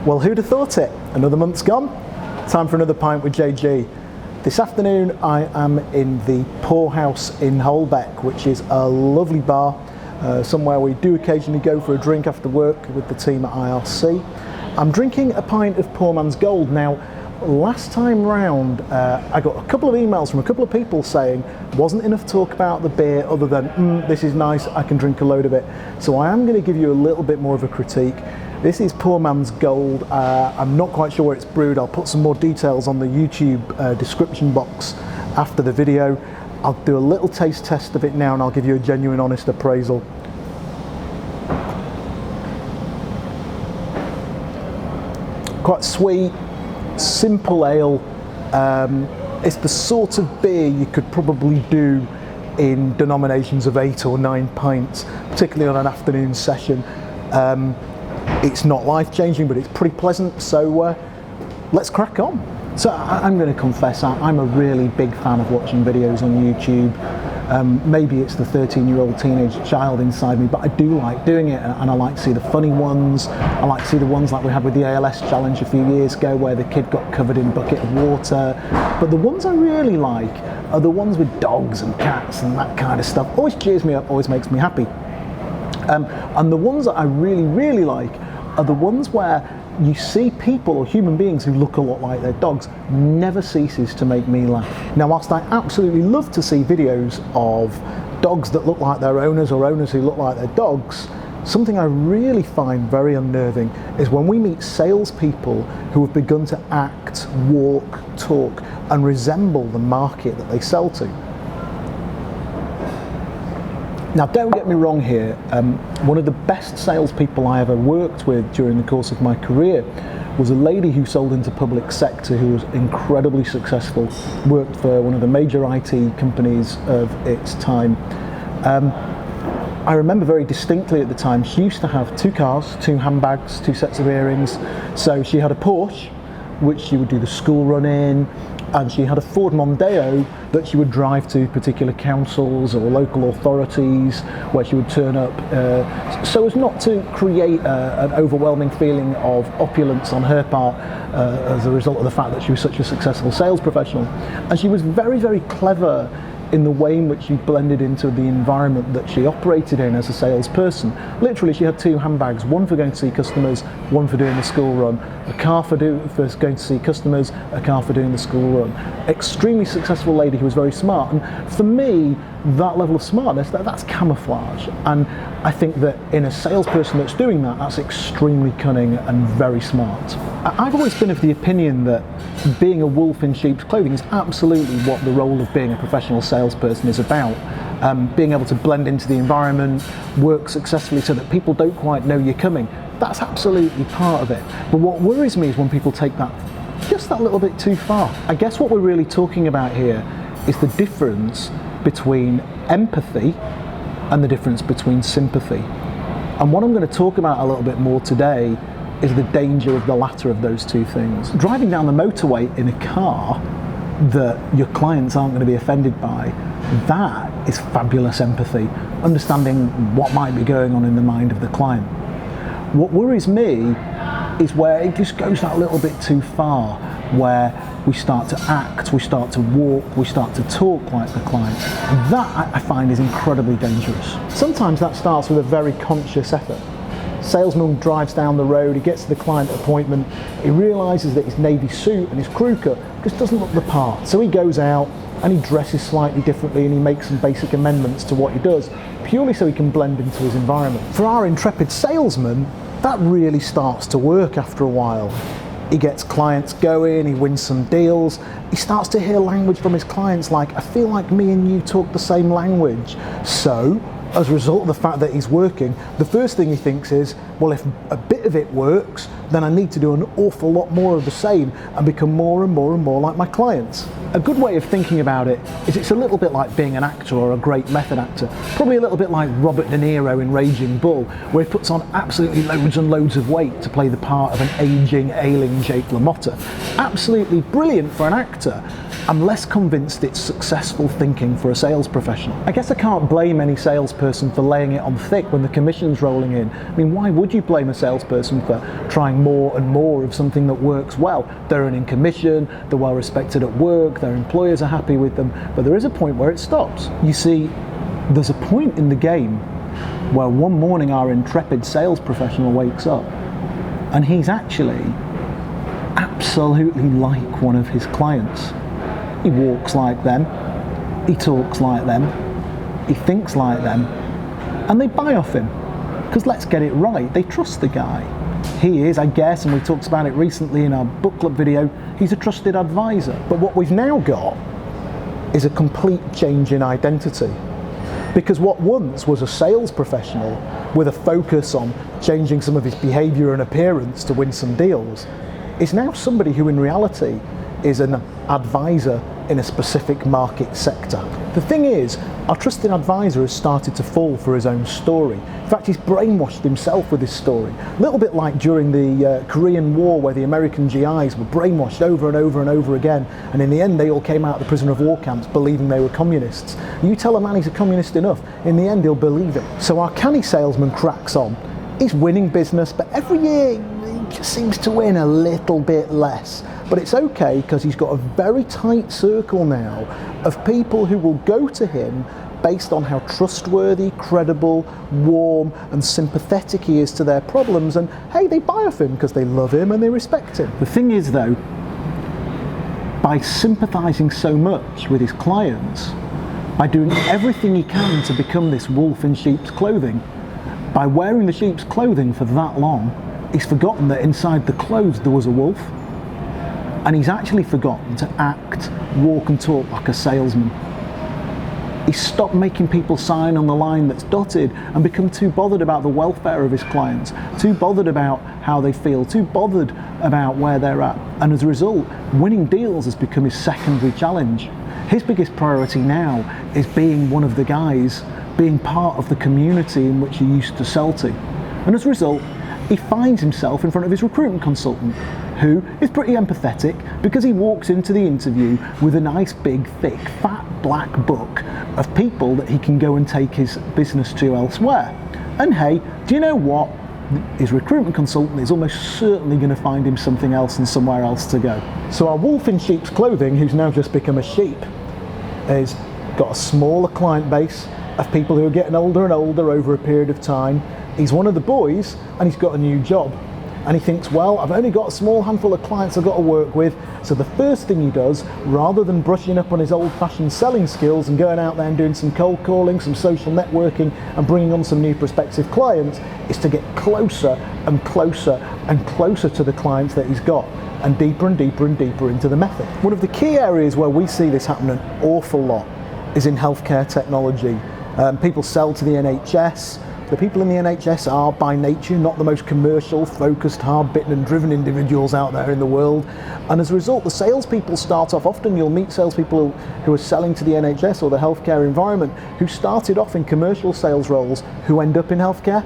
Well, who'd have thought it? Another month's gone. Time for another pint with JG. This afternoon I am in the Poorhouse in Holbeck, which is a lovely bar, somewhere we do occasionally go for a drink after work with the team at IRC. I'm drinking a pint of Poor Man's Gold. Now, last time round I got a couple of emails from a couple of people saying wasn't enough talk about the beer other than this is nice, I can drink a load of it. So I am going to give you a little bit more of a critique. This is Poor Man's Gold. I'm not quite sure where it's brewed. I'll put some more details on the YouTube description box after the video. I'll do a little taste test of it now and I'll give you a genuine, honest appraisal. Quite sweet, simple ale. It's the sort of beer you could probably do in denominations of 8 or 9 pints, particularly on an afternoon session. It's not life-changing, but it's pretty pleasant, so let's crack on. So I'm going to confess, I'm a really big fan of watching videos on YouTube. Maybe it's the 13-year-old teenage child inside me, but I do like doing it, and I like to see the funny ones. I like to see the ones like we had with the ALS challenge a few years ago, where the kid got covered in a bucket of water. But the ones I really like are the ones with dogs and cats and that kind of stuff. Always cheers me up, always makes me happy. And the ones that I really, really like are the ones where you see people or human beings who look a lot like their dogs. Never ceases to make me laugh. Now, whilst I absolutely love to see videos of dogs that look like their owners or owners who look like their dogs, something I really find very unnerving is when we meet salespeople who have begun to act, walk, talk, and resemble the market that they sell to. Now, don't get me wrong here, one of the best salespeople I ever worked with during the course of my career was a lady who sold into public sector who was incredibly successful, worked for one of the major IT companies of its time. I remember very distinctly at the time, she used to have 2 cars, 2 handbags, 2 sets of earrings. So she had a Porsche, which she would do the school run in, and she had a Ford Mondeo that she would drive to particular councils or local authorities, where she would turn up so as not to create an overwhelming feeling of opulence on her part as a result of the fact that she was such a successful sales professional. And she was very, very clever in the way in which she blended into the environment that she operated in as a salesperson. Literally, she had 2 handbags, one for going to see customers, one for doing the school run, a car for going to see customers, a car for doing the school run. Extremely successful lady who was very smart, and for me, that level of smartness, that's camouflage. And I think that in a salesperson that's doing that, that's extremely cunning and very smart. I've always been of the opinion that being a wolf in sheep's clothing is absolutely what the role of being a professional salesperson is about. Being able to blend into the environment, work successfully so that people don't quite know you're coming. That's absolutely part of it. But what worries me is when people take that just that little bit too far. I guess what we're really talking about here is the difference between empathy and the difference between sympathy. And what I'm going to talk about a little bit more today is the danger of the latter of those two things. Driving down the motorway in a car that your clients aren't going to be offended by, that is fabulous empathy, understanding what might be going on in the mind of the client. What worries me is where it just goes that little bit too far, where we start to act, we start to walk, we start to talk like the client. And that I find is incredibly dangerous. Sometimes that starts with a very conscious effort. Salesman drives down the road, he gets to the client appointment, he realises that his navy suit and his crew cut just doesn't look the part. So he goes out and he dresses slightly differently and he makes some basic amendments to what he does, purely so he can blend into his environment. For our intrepid salesman, that really starts to work after a while. He gets clients going, he wins some deals, he starts to hear language from his clients like, I feel like me and you talk the same language. So, as a result of the fact that he's working, the first thing he thinks is, well, if a bit of it works, then I need to do an awful lot more of the same and become more and more and more like my clients. A good way of thinking about it is it's a little bit like being an actor or a great method actor. Probably a little bit like Robert De Niro in Raging Bull, where he puts on absolutely loads and loads of weight to play the part of an aging, ailing Jake LaMotta. Absolutely brilliant for an actor. I'm less convinced it's successful thinking for a sales professional. I guess I can't blame any salesperson salesperson for laying it on thick when the commission's rolling in. I mean, why would you blame a salesperson for trying more and more of something that works well? They're earning commission, they're well respected at work, their employers are happy with them, but there is a point where it stops. You see, there's a point in the game where one morning our intrepid sales professional wakes up and he's actually absolutely like one of his clients. He walks like them, he talks like them, he thinks like them, and they buy off him. Because let's get it right, they trust the guy. He is, I guess, and we talked about it recently in our book club video, he's a trusted advisor. But what we've now got is a complete change in identity. Because what once was a sales professional with a focus on changing some of his behaviour and appearance to win some deals is now somebody who in reality is an advisor in a specific market sector. The thing is, our trusted advisor has started to fall for his own story. In fact, he's brainwashed himself with his story. A little bit like during the Korean War, where the American GIs were brainwashed over and over and over again, and in the end they all came out of the prisoner of war camps believing they were communists. You tell a man he's a communist enough, in the end he'll believe it. So our canny salesman cracks on. He's winning business, but every year he just seems to win a little bit less. But it's okay, because he's got a very tight circle now of people who will go to him based on how trustworthy, credible, warm and sympathetic he is to their problems, and hey, they buy off him because they love him and they respect him. The thing is though, by sympathising so much with his clients, by doing everything he can to become this wolf in sheep's clothing, by wearing the sheep's clothing for that long, he's forgotten that inside the clothes there was a wolf. And he's actually forgotten to act, walk and talk like a salesman. He's stopped making people sign on the line that's dotted and become too bothered about the welfare of his clients, too bothered about how they feel, too bothered about where they're at. And as a result, winning deals has become his secondary challenge. His biggest priority now is being one of the guys, being part of the community in which he used to sell to. And as a result, he finds himself in front of his recruitment consultant, who is pretty empathetic because he walks into the interview with a nice big thick fat black book of people that he can go and take his business to elsewhere. And hey, do you know what? His recruitment consultant is almost certainly going to find him something else and somewhere else to go. So our wolf in sheep's clothing, who's now just become a sheep, has got a smaller client base of people who are getting older and older over a period of time. He's one of the boys and he's got a new job. And he thinks, well, I've only got a small handful of clients I've got to work with. So the first thing he does, rather than brushing up on his old-fashioned selling skills and going out there and doing some cold calling, some social networking and bringing on some new prospective clients, is to get closer and closer and closer to the clients that he's got, and deeper and deeper and deeper into the method. One of the key areas where we see this happen an awful lot is in healthcare technology. People sell to the NHS. The people in the NHS are by nature not the most commercial, focused, hard-bitten and driven individuals out there in the world. And as a result, the salespeople start off, often you'll meet salespeople who are selling to the NHS or the healthcare environment who started off in commercial sales roles who end up in healthcare.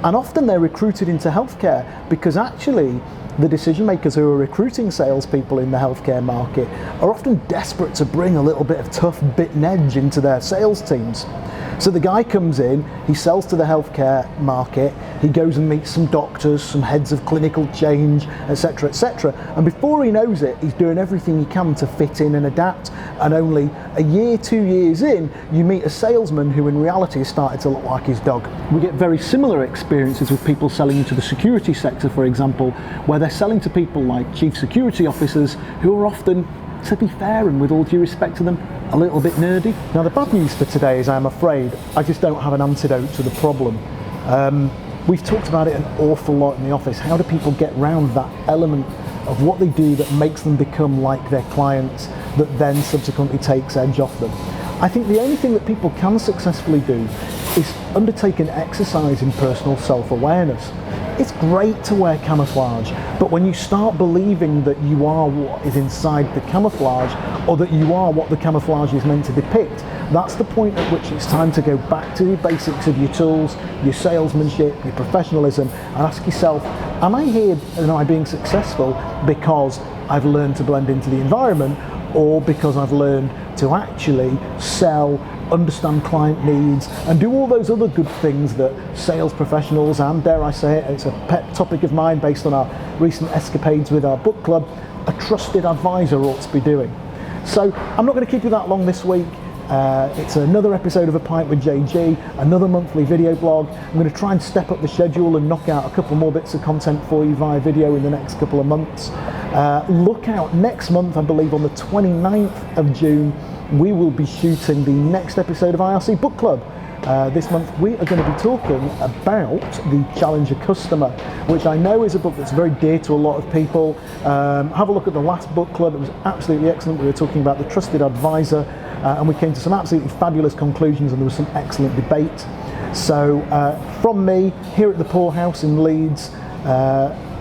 And often they're recruited into healthcare because actually the decision makers who are recruiting salespeople in the healthcare market are often desperate to bring a little bit of tough bit and edge into their sales teams. So the guy comes in, he sells to the healthcare market, he goes and meets some doctors, some heads of clinical change, etc., etc. And before he knows it, he's doing everything he can to fit in and adapt. And only a year, 2 years in, you meet a salesman who in reality has started to look like his dog. We get very similar experiences with people selling into the security sector, for example, where they're selling to people like chief security officers who are often, to be fair and with all due respect to them, a little bit nerdy. Now the bad news for today is I'm afraid I just don't have an antidote to the problem. We've talked about it an awful lot in the office. How do people get round that element of what they do that makes them become like their clients, that then subsequently takes edge off them? I think the only thing that people can successfully do is undertake an exercise in personal self-awareness. It's great to wear camouflage, but when you start believing that you are what is inside the camouflage, or that you are what the camouflage is meant to depict, that's the point at which it's time to go back to the basics of your tools, your salesmanship, your professionalism, and ask yourself, am I here and am I being successful because I've learned to blend into the environment, or because I've learned to actually sell understand client needs, and do all those other good things that sales professionals, and dare I say it, it's a pet topic of mine based on our recent escapades with our book club, a trusted advisor ought to be doing. So I'm not going to keep you that long this week. It's another episode of A Pint with JG, another monthly video blog. I'm going to try and step up the schedule and knock out a couple more bits of content for you via video in the next couple of months. Look out next month, I believe on the 29th of June, we will be shooting the next episode of IRC Book Club. This month we are going to be talking about The Challenger Customer, which I know is a book that's very dear to a lot of people. Have a look at the last book club, it was absolutely excellent. We were talking about the trusted advisor, and we came to some absolutely fabulous conclusions, and there was some excellent debate. So from me here at the Poorhouse in Leeds,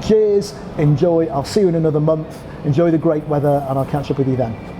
cheers, enjoy, I'll see you in another month, enjoy the great weather, and I'll catch up with you then.